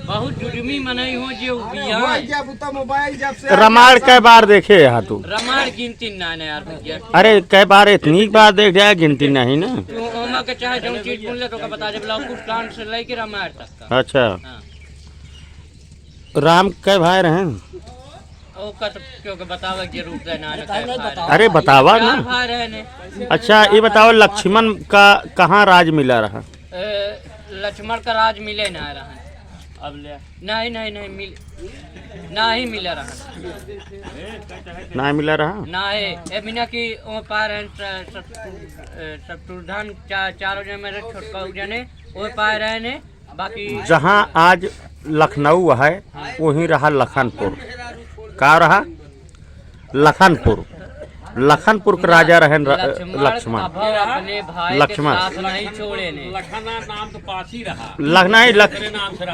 बहुत जुर्मी मनई हो जो रामायण कई बार देखे यहाँ तू? रामायण गिनती ना यार भैया। अरे कई बार इतनी बार देख जाए गिनती नहीं ना। ओमा के चाहे जो चीज बोल ले तो बता दे कुछ प्लांट से लेके रामायण तक का। अच्छा हाँ। राम कई भाई रहे? क्योंकि बतावा जरूर देना। अरे बतावा ना। भाई रहने। अच्छा ये बताओ लक्ष्मण का कहाँ राज मिला रहा? लक्ष्मण का राज मिले ना रहा अब ले नहीं नहीं नहीं मिल नहीं मिला रहा नहीं मिला रहा नहीं बिना की वो पार शत्रुधन चारों जने मेरे छोटका जने वो पार रहने बाकी जहाँ आज लखनऊ है वहीं रहा लखनपुर। कहाँ रहा? लखनपुर। लखनपुर का राजा रहे लक्ष्मण। लक्ष्मण नहीं छोड़े ने नाम तो पास ही रहा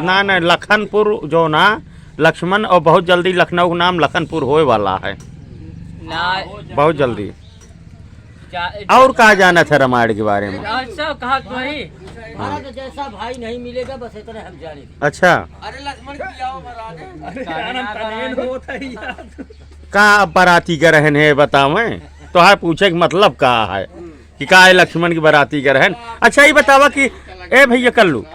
ना नहीं लखनपुर जो ना लक्ष्मण और बहुत जल्दी लखनऊ का नाम लखनपुर होए वाला है बहुत जल्दी। और कहा जाना था रामायण के बारे में? सब कहा तो ही तो जैसा भाई नहीं मिलेगा बस इतना हम जाने। अच्छा अरे लक्ष्मण कहाँ बाराती का रहन है बताओ? मैं तो हाँ पूछे कि मतलब कहा है कि का है लक्ष्मण की बाराती का रहन। अच्छा ये बतावा कि ए भैया कल्लू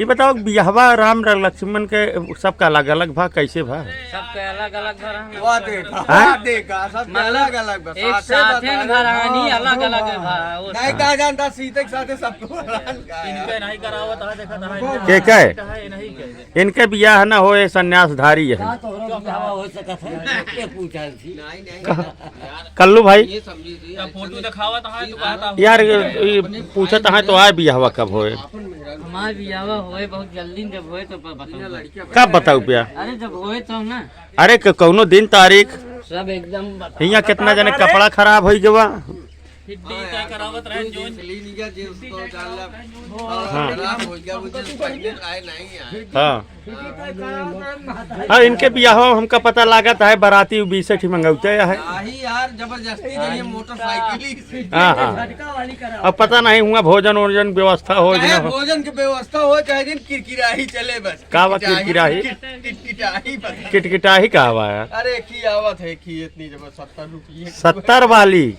ये बताओ बिहवा राम लक्ष्मण के सबका अलग अलग भा कैसे भा? सबके अलग अलग अलग अलग एक साथ कहानी अलग अलग नहीं कहा जानता सीते के साथ सबको इनके नहीं करावत है देखा था के कहे इनके बियाह न होए सन्यासधारी है। कल्लू भाई फोटो दिखावत है तो कहता यार पूछत है तो आए बियाहवा कब होए? हमारे बियाह होए बहुत जल्दी जब होए तो बताओ। कब बताऊ पिया? अरे जब होए तो ना। अरे कौनो दिन तारीख सब एकदम यहाँ कितना जने कपड़ा खराब हो गया करावत रहे हाँ हाँ इनके बियाह हमका पता लागत है बाराती 20 मंगौते है यार जबरदस्ती मोटरसाइकिल। हाँ हाँ अब पता नहीं हुआ भोजन वोजन व्यवस्था हो भोजन की व्यवस्था हो चाहे दिन किरकिराही चले बस। का किरकिराही किटकिटाही का हवा है? अरे की आवत है की इतनी जब 70 रुपये 70 वाली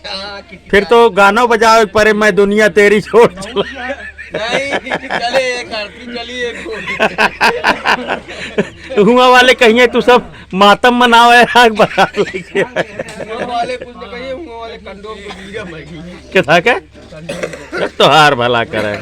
फिर तो गानों बजाओ परे मैं दुनिया तेरी छोड़ चला नहीं चले चलिए हुआ वाले कहिए तू सब मातम मनाओ है बता वाले कुछ तो कहिए वाले कंडोम को बीरा मगी क्या था क्या तो हार भला करे।